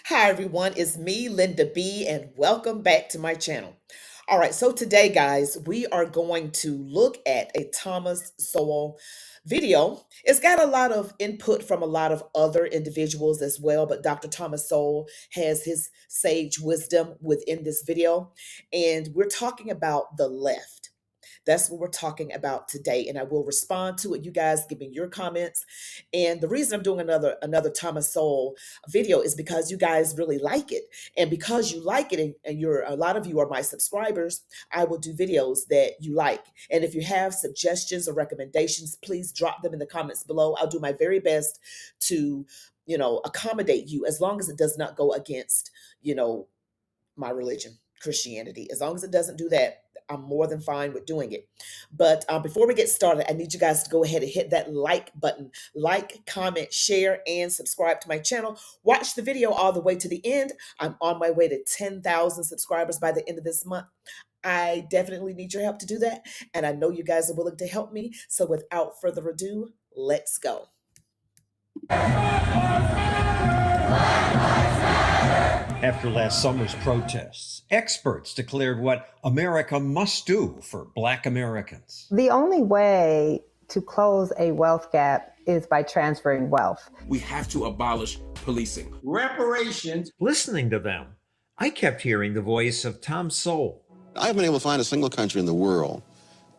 Hi everyone, it's me, Linda B, and welcome back to my channel. All right, so today, guys, we are going to look at a Thomas Sowell video. It's got a lot of input from a lot of other individuals as well, but Dr. Thomas Sowell has his sage wisdom within this video, and we're talking about the left. That's what we're talking about today, and I will respond to it. You guys give me your comments. And the reason I'm doing another Thomas Sowell video is because you guys really like it, and because you like it, and you're a lot of you are my subscribers, I will do videos that you like. And if you have suggestions or recommendations, please drop them in the comments below. I'll do my very best to, accommodate you as long as it does not go against, my religion, Christianity. As long as it doesn't do that, I'm more than fine with doing it. But before we get started, I need you guys to go ahead and hit that like button. Like, comment, share, and subscribe to my channel. Watch the video all the way to the end. I'm on my way to 10,000 subscribers by the end of this month. I definitely need your help to do that. And I know you guys are willing to help me. So without further ado, let's go. After last summer's protests, experts declared what America must do for Black Americans. The only way to close a wealth gap is by transferring wealth. We have to abolish policing. Reparations. Listening to them, I kept hearing the voice of Tom Sowell. I haven't been able to find a single country in the world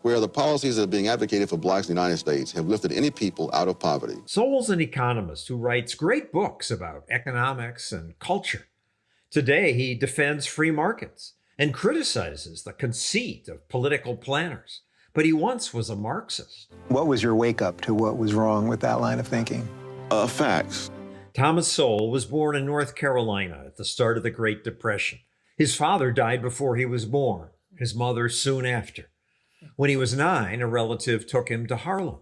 where the policies that are being advocated for blacks in the United States have lifted any people out of poverty. Sowell's an economist who writes great books about economics and culture. Today, he defends free markets and criticizes the conceit of political planners. But he once was a Marxist. What was your wake up to what was wrong with that line of thinking? Facts. Thomas Sowell was born in North Carolina at the start of the Great Depression. His father died before he was born, his mother soon after. When he was 9, a relative took him to Harlem.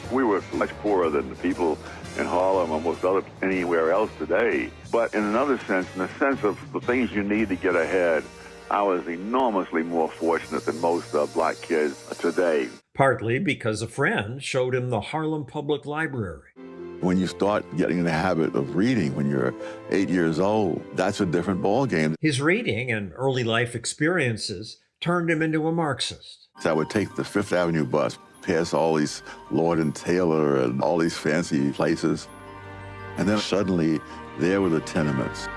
We were much poorer than the people in Harlem or most anywhere else today. But in another sense, in the sense of the things you need to get ahead, I was enormously more fortunate than most black kids today. Partly because a friend showed him the Harlem Public Library. When you start getting in the habit of reading when you're 8 years old, that's a different ballgame. His reading and early life experiences turned him into a Marxist. So I would take the Fifth Avenue bus, past all these Lord and Taylor and all these fancy places. And then suddenly, there were the tenements.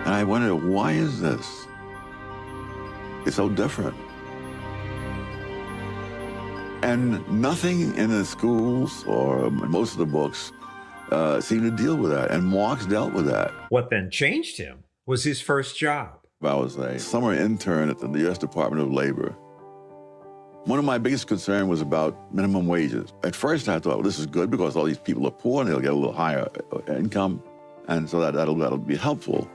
And I wondered, why is this? It's so different. And nothing in the schools or most of the books seemed to deal with that. And Marx dealt with that. What then changed him was his first job. I was a summer intern at the U.S. Department of Labor. One of my biggest concerns was about minimum wages. At first, I thought, well, this is good because all these people are poor and they'll get a little higher income, and so that'll be helpful.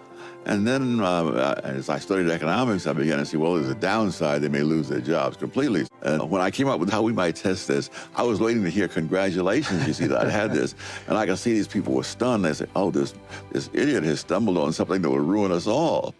And then as I studied economics, I began to see, well, there's a downside. They may lose their jobs completely. And when I came up with how we might test this, I was waiting to hear congratulations, you see, that I had this. And I could see these people were stunned. They said, oh, this idiot has stumbled on something that would ruin us all.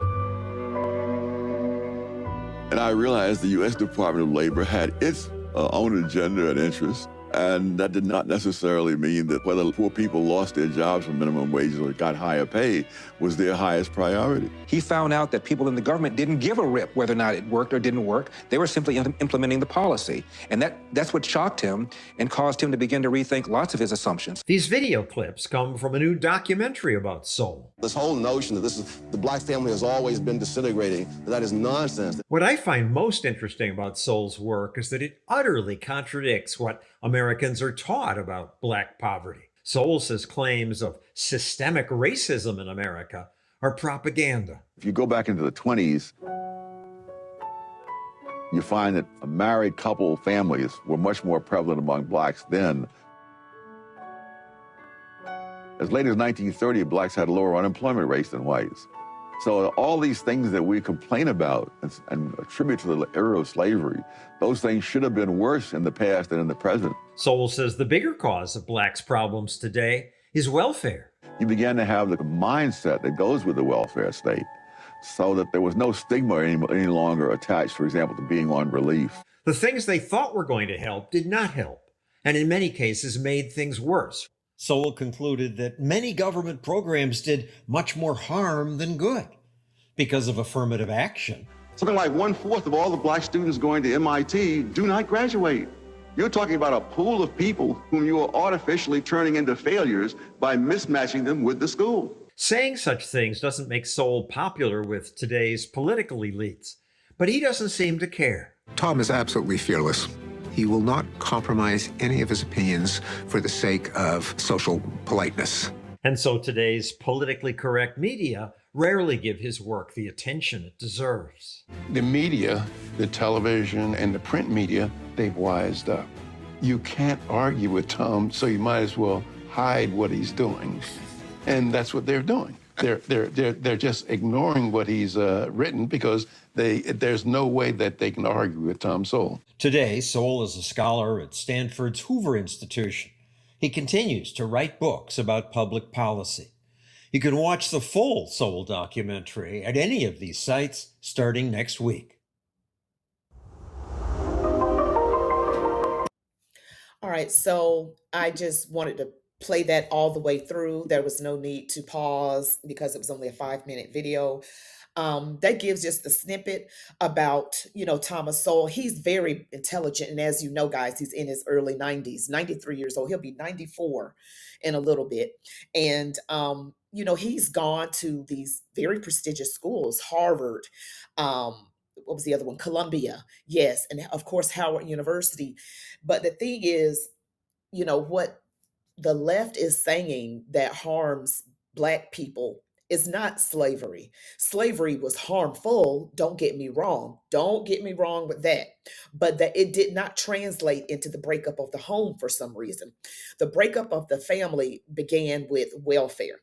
And I realized the U.S. Department of Labor had its own agenda and interests, and that did not necessarily mean that whether poor people lost their jobs for minimum wages or got higher pay was their highest priority. He found out that people in the government didn't give a rip whether or not it worked or didn't work. They were simply implementing the policy. And that's what shocked him and caused him to begin to rethink lots of his assumptions. These video clips come from a new documentary about Sowell. This whole notion that the black family has always been disintegrating, that is nonsense. What I find most interesting about Sowell's work is that it utterly contradicts what Americans are taught about black poverty. Sowell says claims of systemic racism in America are propaganda. If you go back into the 20s, you find that married couple families were much more prevalent among blacks then. As late as 1930, blacks had lower unemployment rates than whites. So all these things that we complain about and attribute to the era of slavery, those things should have been worse in the past than in the present. Sowell says the bigger cause of blacks' problems today is welfare. You began to have the mindset that goes with the welfare state, so that there was no stigma any longer attached, for example, to being on relief. The things they thought were going to help did not help, and in many cases made things worse. Sowell concluded that many government programs did much more harm than good because of affirmative action. Something like 1/4 of all the black students going to MIT do not graduate. You're talking about a pool of people whom you are artificially turning into failures by mismatching them with the school. Saying such things doesn't make Sowell popular with today's political elites, but he doesn't seem to care. Tom is absolutely fearless. He will not compromise any of his opinions for the sake of social politeness. And so today's politically correct media rarely give his work the attention it deserves. The media, the television, and the print media, they've wised up. You can't argue with Tom, so you might as well hide what he's doing. And that's what they're doing. They're just ignoring what he's written because there's no way that they can argue with Tom Sowell. Today, Sowell is a scholar at Stanford's Hoover Institution. He continues to write books about public policy. You can watch the full Sowell documentary at any of these sites starting next week. All right, so I just wanted to play that all the way through. There was no need to pause because it was only a 5-minute video. That gives just a snippet about, Thomas Sowell. He's very intelligent. And as you know, guys, he's in his early 90s, 93 years old. He'll be 94 in a little bit. And, he's gone to these very prestigious schools, Harvard, what was the other one? Columbia. Yes. And of course, Howard University. But the thing is, what the left is saying that harms Black people is not slavery. Slavery was harmful. Don't get me wrong. Don't get me wrong with that. But that it did not translate into the breakup of the home for some reason. The breakup of the family began with welfare.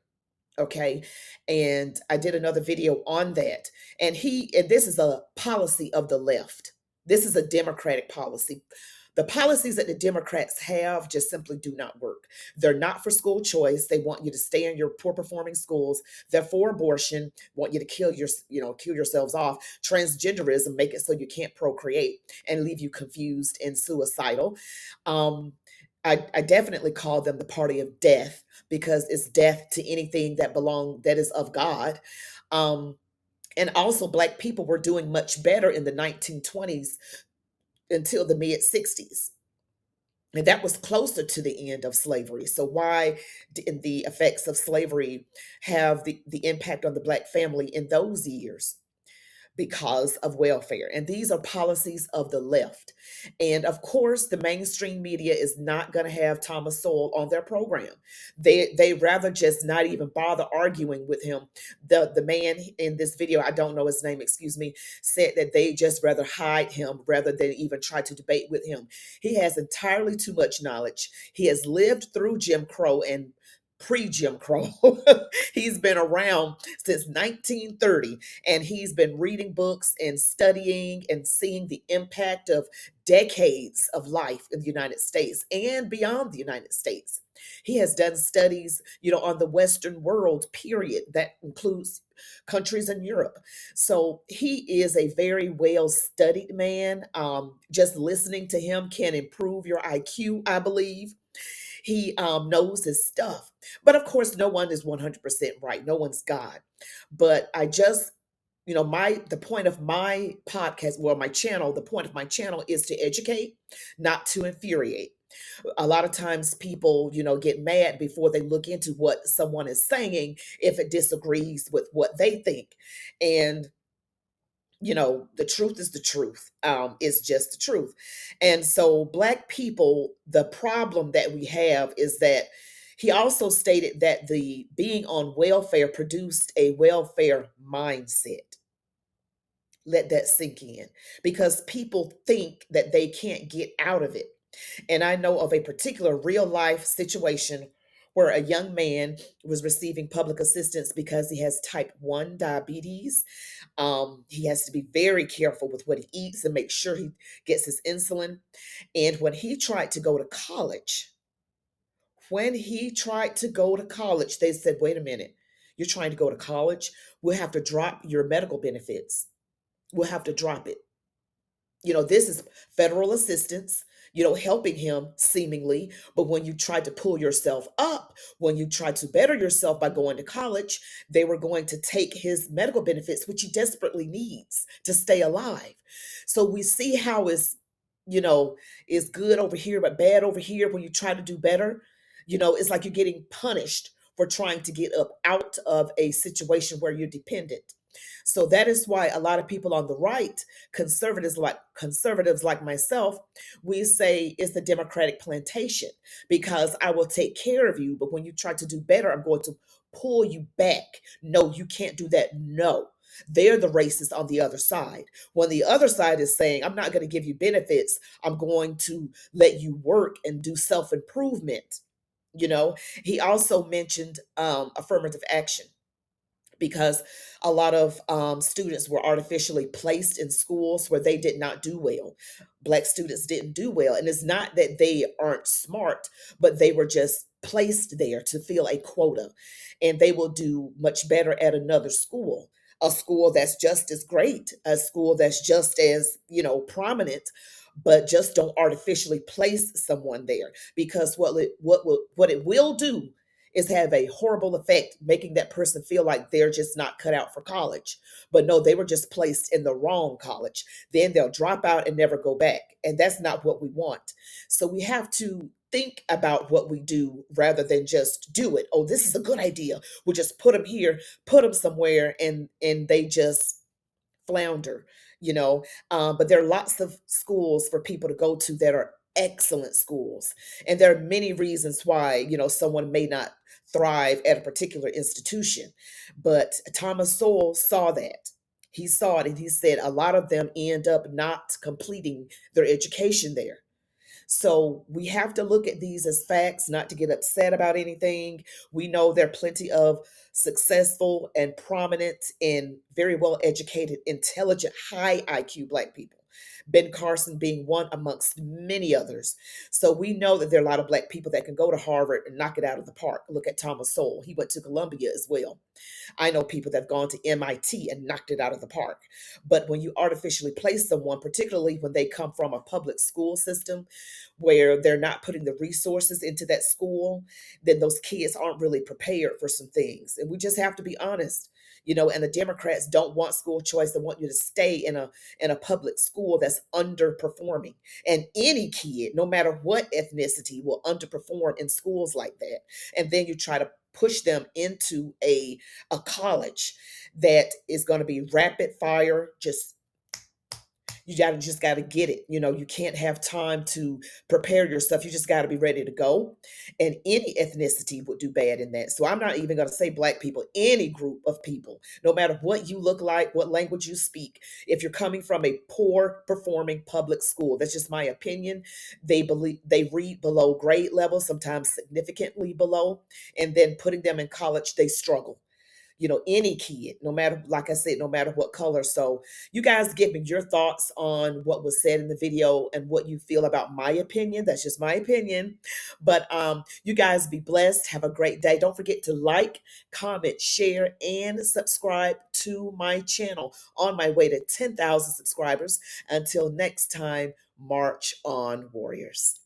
Okay. And I did another video on that. And this is a policy of the left. This is a Democratic policy. The policies that the Democrats have just simply do not work. They're not for school choice. They want you to stay in your poor performing schools. They're for abortion, want you to kill yourselves off. Transgenderism, make it so you can't procreate and leave you confused and suicidal. I definitely call them the party of death because it's death to anything that is of God. And also Black people were doing much better in the 1920s until the mid 60s. And that was closer to the end of slavery. So why did the effects of slavery have the impact on the Black family in those years? Because of welfare. And these are policies of the left. And of course, the mainstream media is not going to have Thomas Sowell on their program. They rather just not even bother arguing with him. The man in this video, I don't know his name, excuse me, said that they just rather hide him rather than even try to debate with him. He has entirely too much knowledge. He has lived through Jim Crow and pre-Jim Crow. He's been around since 1930, and he's been reading books and studying and seeing the impact of decades of life in the United States and beyond the United States. He has done studies, on the Western world, period. That includes countries in Europe. So he is a very well-studied man. Just listening to him can improve your IQ, I believe. He knows his stuff. But of course, no one is 100% right. No one's God. But I just, the point of my podcast, my channel, the point of my channel is to educate, not to infuriate. A lot of times people, get mad before they look into what someone is saying if it disagrees with what they think. And the truth is the truth. It's just the truth. And so Black people, the problem that we have is that he also stated that the being on welfare produced a welfare mindset. Let that sink in, because people think that they can't get out of it. And I know of a particular real life situation where a young man was receiving public assistance because he has type 1 diabetes. He has to be very careful with what he eats and make sure he gets his insulin. And when he tried to go to college, they said, wait a minute, you're trying to go to college? We'll have to drop your medical benefits. We'll have to drop it. This is federal assistance. helping him seemingly. But when you tried to pull yourself up, when you tried to better yourself by going to college, they were going to take his medical benefits, which he desperately needs to stay alive. So we see how you know, is good over here, but bad over here when you try to do better. It's like you're getting punished for trying to get up out of a situation where you're dependent. So that is why a lot of people on the right, conservatives like myself, we say it's the Democratic plantation, because I will take care of you, but when you try to do better, I'm going to pull you back. No, you can't do that. No. They're the racists on the other side. When the other side is saying, I'm not going to give you benefits, I'm going to let you work and do self improvement. He also mentioned affirmative action, because a lot of students were artificially placed in schools where they did not do well. Black students didn't do well. And it's not that they aren't smart, but they were just placed there to fill a quota. And they will do much better at another school, a school that's just as great, a school that's just as, prominent. But just don't artificially place someone there, because what it will do is have a horrible effect, making that person feel like they're just not cut out for college. But no, they were just placed in the wrong college. Then they'll drop out and never go back. And that's not what we want. So we have to think about what we do rather than just do it. Oh, this is a good idea. We'll just put them here, put them somewhere, and they just flounder, but there are lots of schools for people to go to that are excellent schools. And there are many reasons why, someone may not thrive at a particular institution. But Thomas Sowell saw that. He saw it and he said a lot of them end up not completing their education there. So we have to look at these as facts, not to get upset about anything. We know there are plenty of successful and prominent and very well educated, intelligent, high IQ Black people. Ben Carson being one amongst many others. So we know that there are a lot of Black people that can go to Harvard and knock it out of the park. Look at Thomas Sowell. He went to Columbia as well. I know people that have gone to MIT and knocked it out of the park. But when you artificially place someone, particularly when they come from a public school system where they're not putting the resources into that school, then those kids aren't really prepared for some things. And we just have to be honest. And the Democrats don't want school choice. They want you to stay in a public school that's underperforming. And any kid, no matter what ethnicity, will underperform in schools like that. And then you try to push them into a college that is going to be rapid fire. You just got to get it. You can't have time to prepare yourself. You just got to be ready to go. And any ethnicity would do bad in that. So I'm not even going to say Black people, any group of people, no matter what you look like, what language you speak. If you're coming from a poor performing public school, that's just my opinion. They read below grade level, sometimes significantly below, and then putting them in college, they struggle. Any kid, no matter, like I said, no matter what color. So you guys give me your thoughts on what was said in the video and what you feel about my opinion. That's just my opinion. But you guys be blessed. Have a great day. Don't forget to like, comment, share, and subscribe to my channel on my way to 10,000 subscribers. Until next time, march on, warriors.